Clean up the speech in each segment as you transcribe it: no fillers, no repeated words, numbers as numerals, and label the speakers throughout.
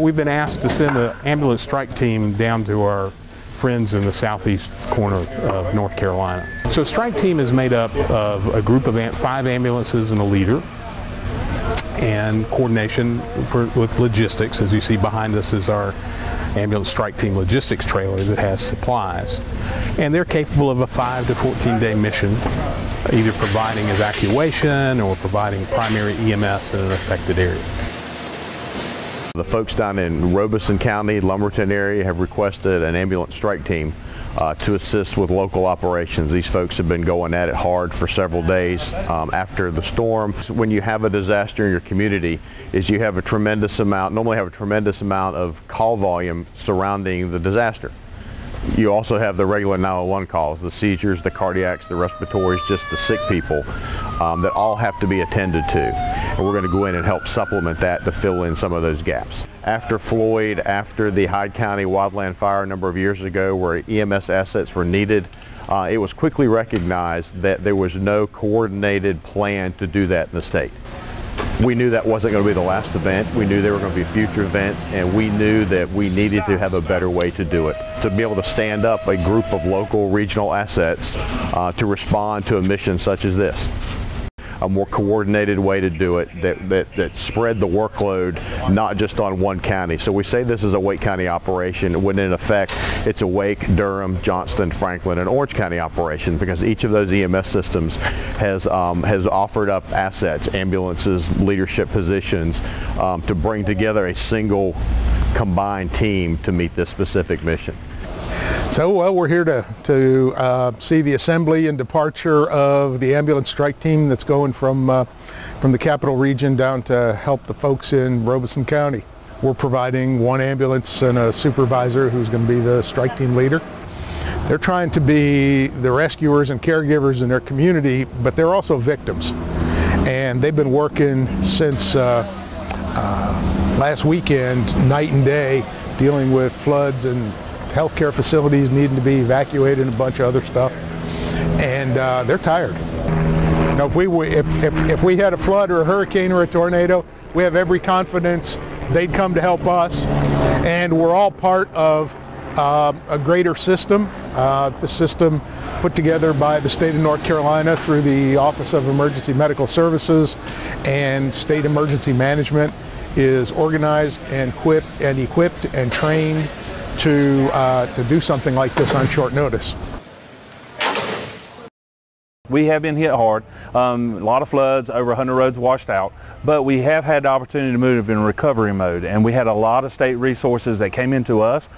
Speaker 1: We've been asked to send an ambulance strike team down to our friends in the southeast corner of North Carolina. So a strike team is made up of a group of 5 ambulances and a leader, and coordination with logistics. As you see behind us is our ambulance strike team logistics trailer that has supplies. And they're capable of a 5 to 14-day mission, either providing evacuation or providing primary EMS in an affected area.
Speaker 2: The folks down in Robeson County, Lumberton area have requested an ambulance strike team to assist with local operations. These folks have been going at it hard for several days after the storm. When you have a disaster in your community, you have a tremendous amount, normally have a tremendous amount of call volume surrounding the disaster. You also have the regular 911 calls, the seizures, the cardiacs, the respiratories, just the sick people that all have to be attended to. And we're going to go in and help supplement that to fill in some of those gaps. After Floyd, after the Hyde County wildland fire a number of years ago where EMS assets were needed, it was quickly recognized that there was no coordinated plan to do that in the state. We knew that wasn't going to be the last event. We knew there were going to be future events, and we knew that we needed to have a better way to do it. To be able to stand up a group of local regional assets to respond to a mission such as this. A more coordinated way to do it that spread the workload not just on one county. So we say this is a Wake County operation when in effect it's a Wake, Durham, Johnston, Franklin, and Orange County operation, because each of those EMS systems has offered up assets, ambulances, leadership positions to bring together a single combined team to meet this specific mission.
Speaker 3: So, well, we're here to see the assembly and departure of the ambulance strike team that's going from the Capital Region down to help the folks in Robeson County. We're providing 1 ambulance and a supervisor who's going to be the strike team leader. They're trying to be the rescuers and caregivers in their community, but they're also victims. And they've been working since last weekend, night and day, dealing with floods and healthcare facilities needing to be evacuated and a bunch of other stuff, and they're tired. You know, if we had a flood or a hurricane or a tornado, we have every confidence they'd come to help us, and we're all part of a greater system. The system put together by the state of North Carolina through the Office of Emergency Medical Services and State Emergency Management is organized and equipped and trained to do something like this on short notice.
Speaker 4: We have been hit hard, a lot of floods, over 100 roads washed out, but we have had the opportunity to move in recovery mode, and we had a lot of state resources that came into us.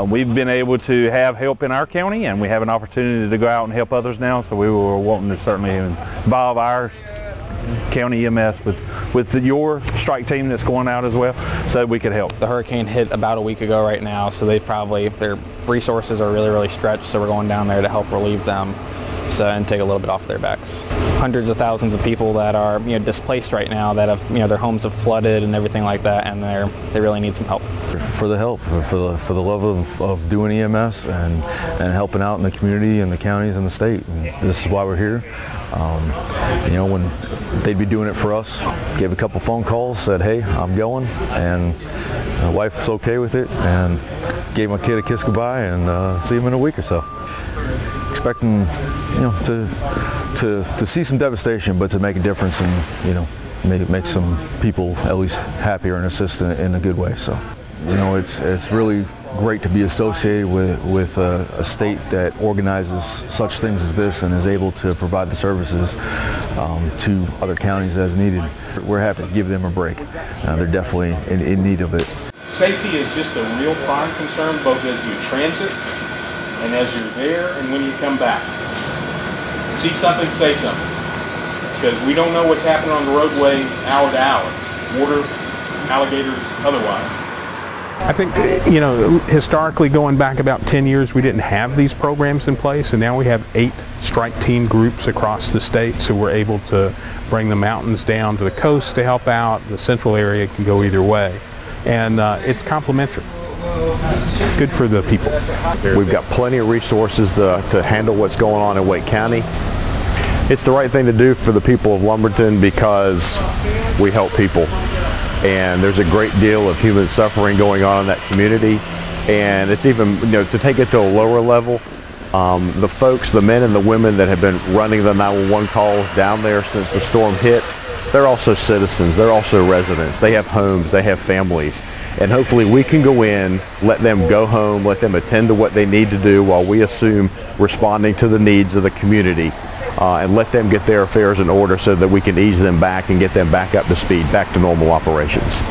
Speaker 4: We've been able to have help in our county, and we have an opportunity to go out and help others now, so we were wanting to certainly involve our county EMS with your strike team that's going out as well, so we could help.
Speaker 5: The hurricane hit about a week ago right now, so their resources are really stretched, so we're going down there to help relieve them and take a little bit off their backs. Hundreds of thousands of people that are displaced right now, that have their homes have flooded and everything like that, and they really need some help.
Speaker 6: For the help, for the love of doing EMS and helping out in the community and the counties and the state. And this is why we're here. When they'd be doing it for us, gave a couple phone calls, said, hey, I'm going, and my wife was okay with it, and gave my kid a kiss goodbye, and see him in a week or so. Expecting, to see some devastation, but to make a difference and make some people at least happier and assist in a good way. So, it's really great to be associated with a state that organizes such things as this and is able to provide the services to other counties as needed. We're happy to give them a break. They're definitely in need of it.
Speaker 1: Safety is just a real prime concern, both as you transit and as you're there and when you come back. See something, say something. Because we don't know what's happening on the roadway hour to hour. Water, alligators, otherwise. I think, historically going back about 10 years, we didn't have these programs in place, and now we have 8 strike team groups across the state, so we're able to bring the mountains down to the coast to help out. The central area can go either way, and it's complementary. Good for the people.
Speaker 2: We've got plenty of resources to handle what's going on in Wake County. It's the right thing to do for the people of Lumberton because we help people. and there's a great deal of human suffering going on in that community. And it's even, to take it to a lower level, the folks, the men and the women that have been running the 911 calls down there since the storm hit, they're also citizens, they're also residents, they have homes, they have families, and hopefully we can go in, let them go home, let them attend to what they need to do while we assume responding to the needs of the community, and let them get their affairs in order so that we can ease them back and get them back up to speed, back to normal operations.